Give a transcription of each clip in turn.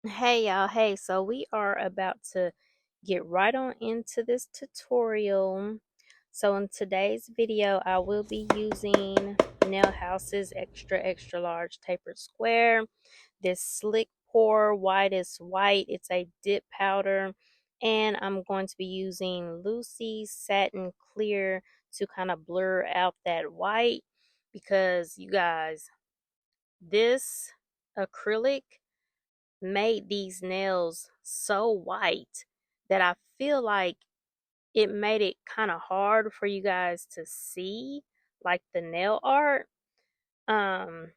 Hey y'all, hey, so we are about to get right on into this tutorial. So in today's video, I will be using Nail House's extra large tapered square. This slick pour white is white, it's a dip powder, and I'm going to be using Lucy's satin clear to kind of blur out that white because you guys, this acrylic made these nails so white that I feel like it made it kind of hard for you guys to see like the nail art. Um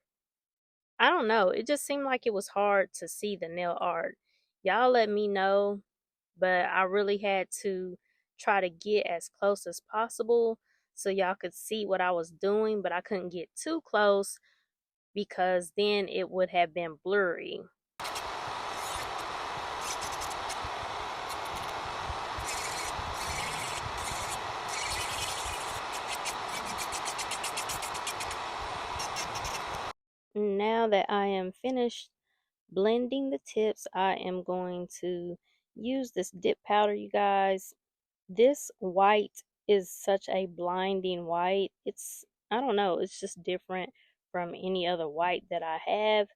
I don't know, it just seemed like it was hard to see the nail art. Y'all let me know, but I really had to try to get as close as possible so y'all could see what I was doing, but I couldn't get too close because then it would have been blurry. Now that I am finished blending the tips, I am going to use this dip powder, you guys. This white is such a blinding white. I don't know, it's just different from any other white that I have.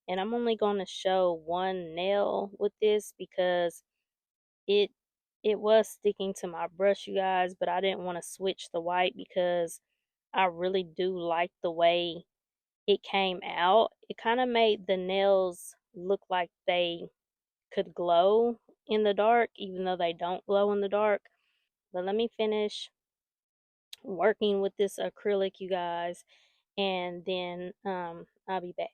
And I'm only going to show one nail with this because it it was sticking to my brush, you guys, but I didn't want to switch the white because I really do like the way it came out. It kind of made the nails look like they could glow in the dark, even though they don't glow in the dark. But let me finish working with this acrylic, you guys, and then I'll be back.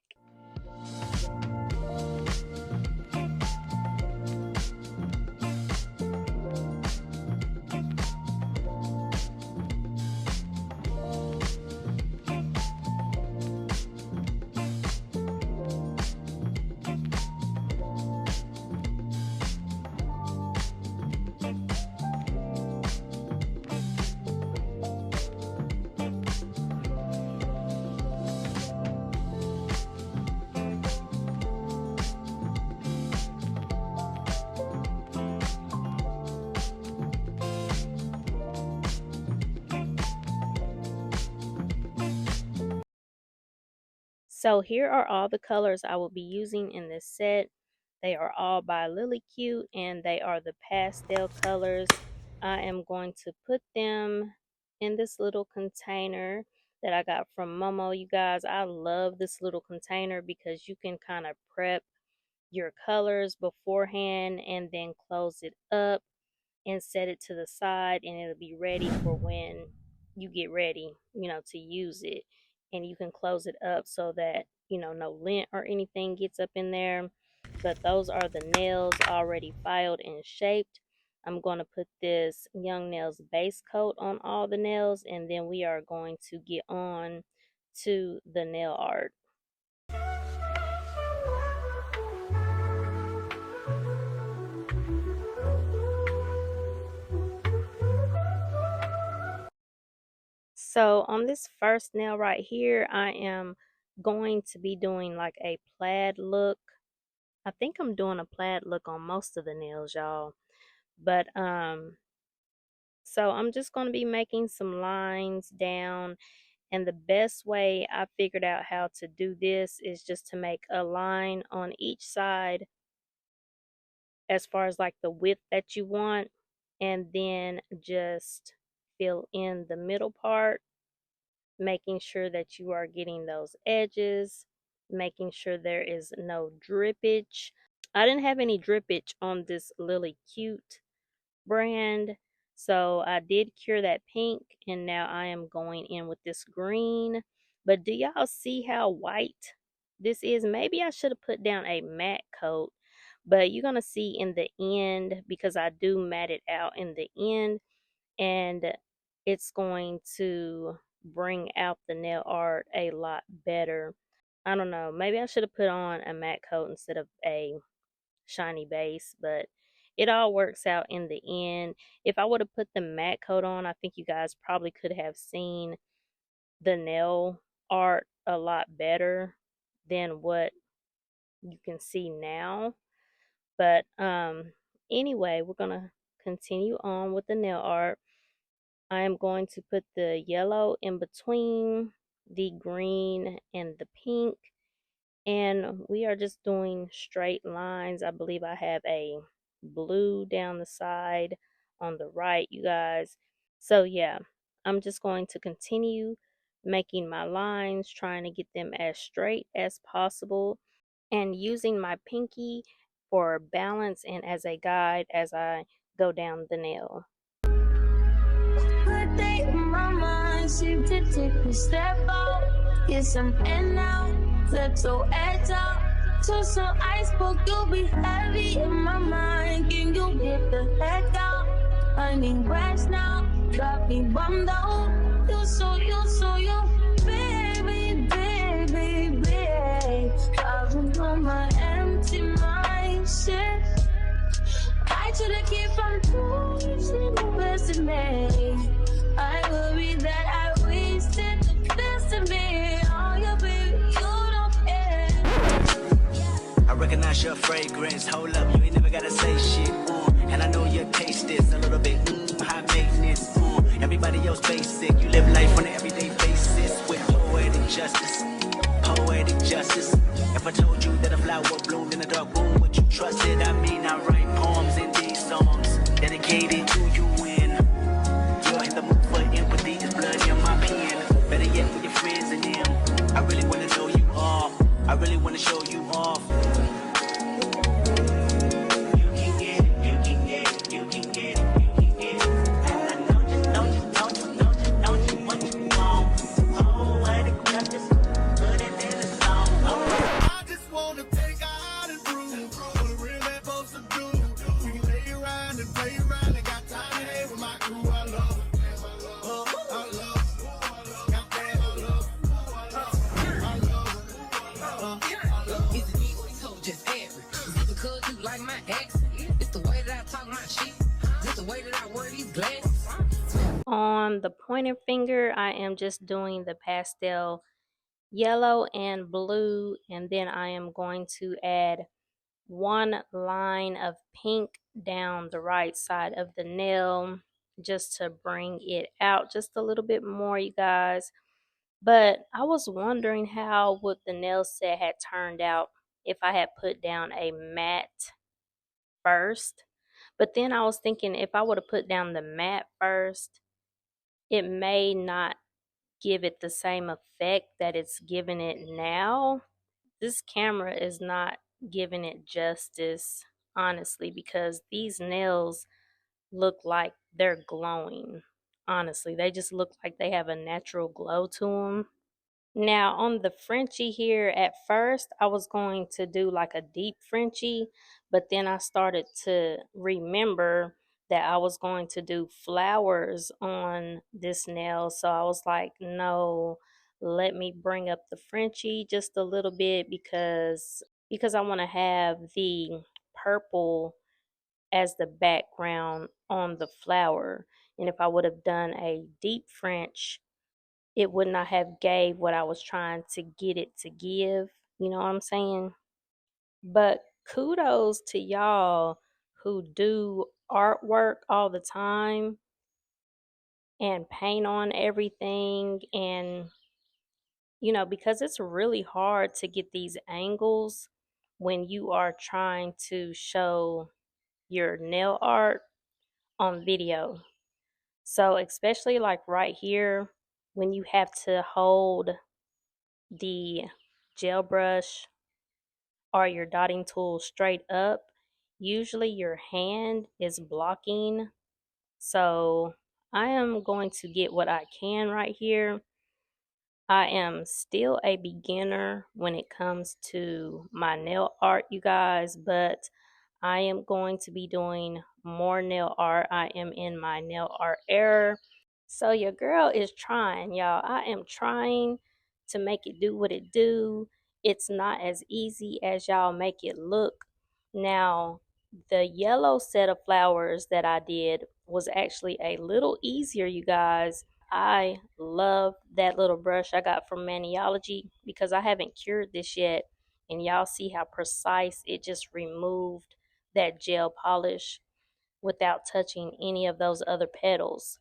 So here are all the colors I will be using in this set. They are all by Lily Cute and they are the pastel colors. I am going to put them in this little container that I got from Momo. You guys, I love this little container because you can kind of prep your colors beforehand and then close it up and set it to the side, and it'll be ready for when you get ready, to use it. And you can close it up so that, no lint or anything gets up in there. But those are the nails already filed and shaped. I'm going to put this Young Nails base coat on all the nails, and then we are going to get on to the nail art. So on this first nail right here, I am going to be doing like a plaid look. I think I'm doing a plaid look on most of the nails, y'all. But so I'm just going to be making some lines down, and the best way I figured out how to do this is just to make a line on each side as far as like the width that you want, and then just fill in the middle part, making sure that you are getting those edges, making sure there is no drippage. I didn't have any drippage on this Lily Cute brand, so I did cure that pink, and now I am going in with this green. But do y'all see how white this is? Maybe I should have put down a matte coat, but you're going to see in the end, because I do matte it out in the end, and it's going to bring out the nail art a lot better. I don't know, maybe I should have put on a matte coat instead of a shiny base, but it all works out in the end. If I would have put the matte coat on, I think you guys probably could have seen the nail art a lot better than what you can see now. But anyway, we're gonna continue on with the nail art. I am going to put the yellow in between the green and the pink, and we are just doing straight lines. I believe I have a blue down the side on the right, you guys. So yeah, I'm just going to continue making my lines, trying to get them as straight as possible, and using my pinky for balance and as a guide as I go down the nail. Good day in my mind, seem to take a step out. Yes, I'm in out, let your edge out. To some iceberg, you'll be heavy in my mind. Can you get the heck out? I need rest now, got me bummed out. You, baby, baby, baby. I've been on my empty mind, shit. I should've keep from losing the best of me. I worry that I wasted the best of me. Oh, yeah, baby, you don't care. I recognize your fragrance. Hold up, you ain't never gotta say shit. And I know your taste is a little bit high maintenance. Everybody else basic. You live life on an everyday basis with poetic justice. Poetic justice. If I told you that a flower bloomed in a dark room, would you trust it? I mean, I write poems in these songs dedicated to you. When you're in the mood for empathy, it's blood in my pen. Better yet, with your friends and them. I really wanna know you all. I really wanna show you off. On the pointer finger, I am just doing the pastel yellow and blue, and then I am going to add one line of pink down the right side of the nail just to bring it out just a little bit more, you guys. But I was wondering how would the nail set had turned out if I had put down a matte first. But then I was thinking if I would have put down the matte first, it may not give it the same effect that it's giving it now. This camera is not giving it justice, honestly, because these nails look like they're glowing. Honestly, they just look like they have a natural glow to them. Now on the Frenchie here, at first I was going to do like a deep Frenchie, but then I started to remember that I was going to do flowers on this nail. So I was like, no, let me bring up the Frenchie just a little bit because I want to have the purple as the background on the flower. And if I would have done a deep French, it would not have gave what I was trying to get it to give. You know what I'm saying? But kudos to y'all who do artwork all the time and paint on everything. And, because it's really hard to get these angles when you are trying to show your nail art on video. So, especially like right here, when you have to hold the gel brush or your dotting tool straight up, usually your hand is blocking. So I am going to get what I can right here. I am still a beginner when it comes to my nail art, you guys, but I am going to be doing more nail art. I am in my nail art era. So your girl is trying, y'all. I am trying to make it do what it do. It's not as easy as y'all make it look. Now, the yellow set of flowers that I did was actually a little easier, you guys. I love that little brush I got from Maniology because I haven't cured this yet. And y'all see how precise it just removed that gel polish without touching any of those other petals.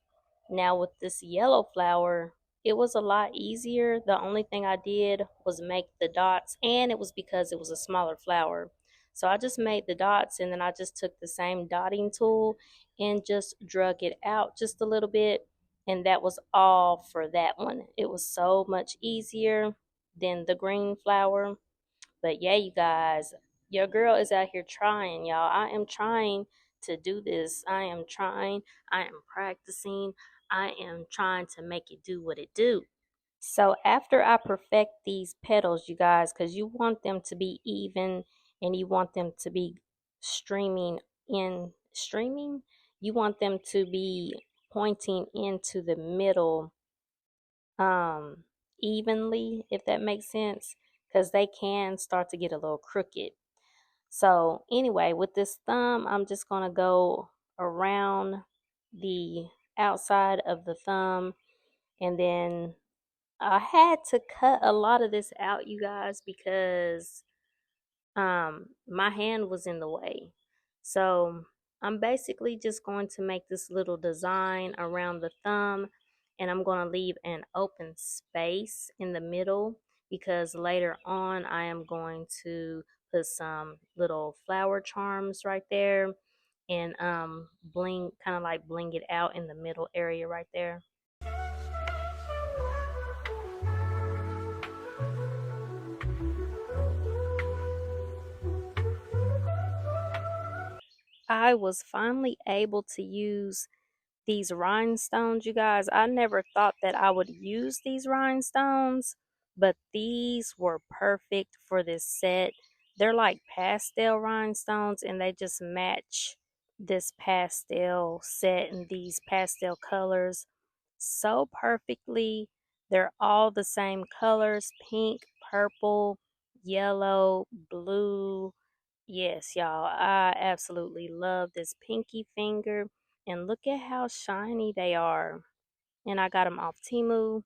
Now with this yellow flower, it was a lot easier. The only thing I did was make the dots, and it was because it was a smaller flower. So I just made the dots, and then I just took the same dotting tool and just drug it out just a little bit. And that was all for that one. It was so much easier than the green flower. But yeah, you guys, your girl is out here trying, y'all. I am trying to do this. I am trying. I am practicing. I am trying to make it do what it do. So after I perfect these petals, you guys, because you want them to be even and you want them to be streaming streaming, you want them to be pointing into the middle um evenly, if that makes sense, because they can start to get a little crooked. So anyway, with this thumb, I'm just gonna go around the outside of the thumb, and then I had to cut a lot of this out, you guys, because my hand was in the way. So I'm basically just going to make this little design around the thumb, and I'm going to leave an open space in the middle because later on I am going to put some little flower charms right there and bling, kind of like bling it out in the middle area right there. I was finally able to use these rhinestones, you guys. I never thought that I would use these rhinestones, but these were perfect for this set. They're like pastel rhinestones, and they just match this pastel set and these pastel colors so perfectly. They're all the same colors: pink, purple, yellow, blue. Yes, y'all, I absolutely love this pinky finger. And look at how shiny they are. And I got them off Temu.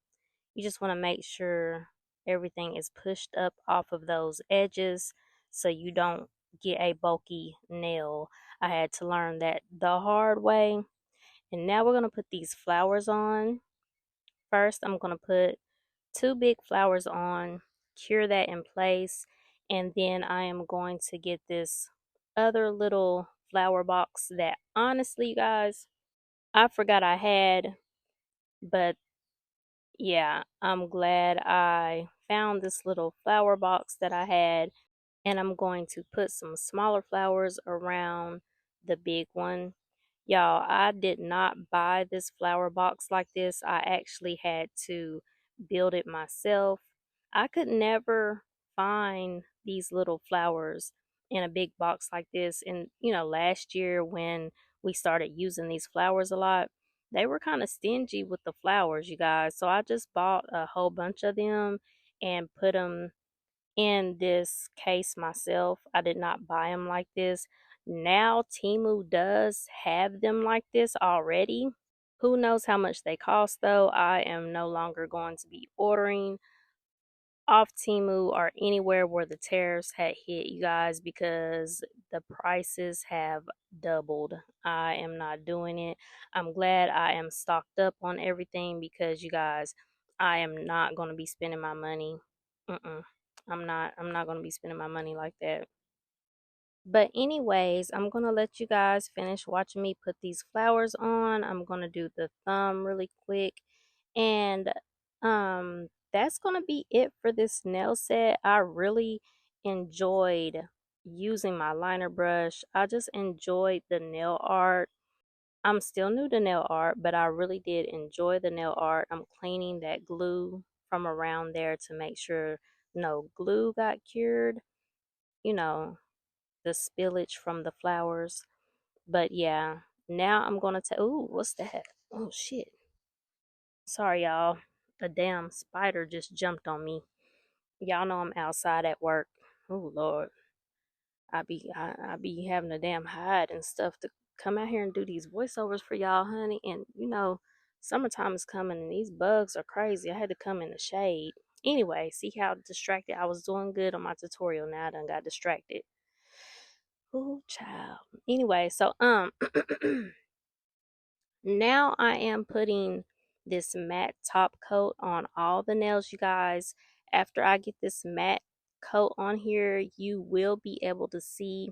You just want to make sure everything is pushed up off of those edges so you don't get a bulky nail. I had to learn that the hard way. And now we're going to put these flowers on. First, I'm going to put two big flowers on, cure that in place, and then I am going to get this other little flower box that honestly, you guys, I forgot I had, but yeah, I'm glad I found this little flower box that I had, and I'm going to put some smaller flowers around the big one. Y'all, I did not buy this flower box like this. I actually had to build it myself. I could never find these little flowers in a big box like this. And, last year when we started using these flowers a lot, they were kind of stingy with the flowers, you guys. So I just bought a whole bunch of them and put them in this case myself. I did not buy them like this. Now Temu does have them like this already. Who knows how much they cost though? I am no longer going to be ordering off Temu or anywhere where the tariffs had hit, you guys, because the prices have doubled. I am not doing it. I'm glad I am stocked up on everything because you guys, I am not going to be spending my money. Mm-mm. I'm not going to be spending my money like that. But anyways, I'm going to let you guys finish watching me put these flowers on. I'm going to do the thumb really quick. And that's going to be it for this nail set. I really enjoyed using my liner brush. I just enjoyed the nail art. I'm still new to nail art, but I really did enjoy the nail art. I'm cleaning that glue from around there to make sure no glue got cured. You know, the spillage from the flowers. But yeah, now I'm gonna take. Ooh, what's that? Oh shit! Sorry, y'all. A damn spider just jumped on me. Y'all know I'm outside at work. Oh Lord, I be having a damn hide and stuff to come out here and do these voiceovers for y'all, honey. And summertime is coming and these bugs are crazy. I had to come in the shade. Anyway, see how distracted I was doing good on my tutorial. Now I done got distracted. Ooh, child. Anyway, so now I am putting this matte top coat on all the nails, you guys. After I get this matte coat on here, you will be able to see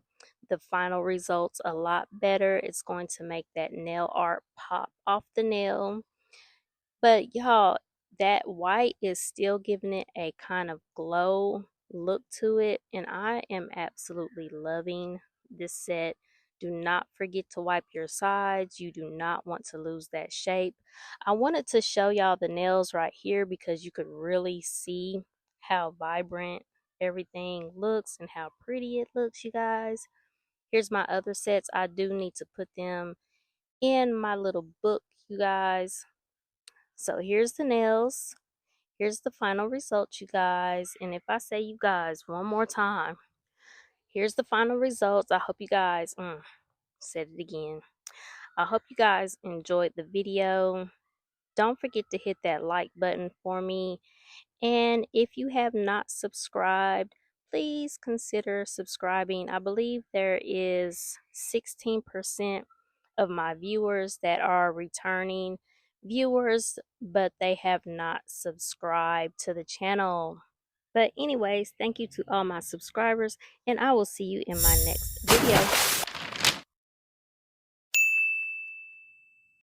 the final results a lot better. It's going to make that nail art pop off the nail. But y'all, that white is still giving it a kind of glow look to it, and I am absolutely loving this set. Do not forget to wipe your sides. You do not want to lose that shape. I wanted to show y'all the nails right here because you could really see how vibrant everything looks and how pretty it looks, you guys. Here's my other sets. I do need to put them in my little book, you guys. So here's the nails. Here's the final result, you guys. And if I say you guys one more time, here's the final results. I hope you guys, said it again. I hope you guys enjoyed the video. Don't forget to hit that like button for me. And if you have not subscribed, please consider subscribing. I believe there is 16% of my viewers that are returning viewers, but they have not subscribed to the channel. But anyways, thank you to all my subscribers, and I will see you in my next video.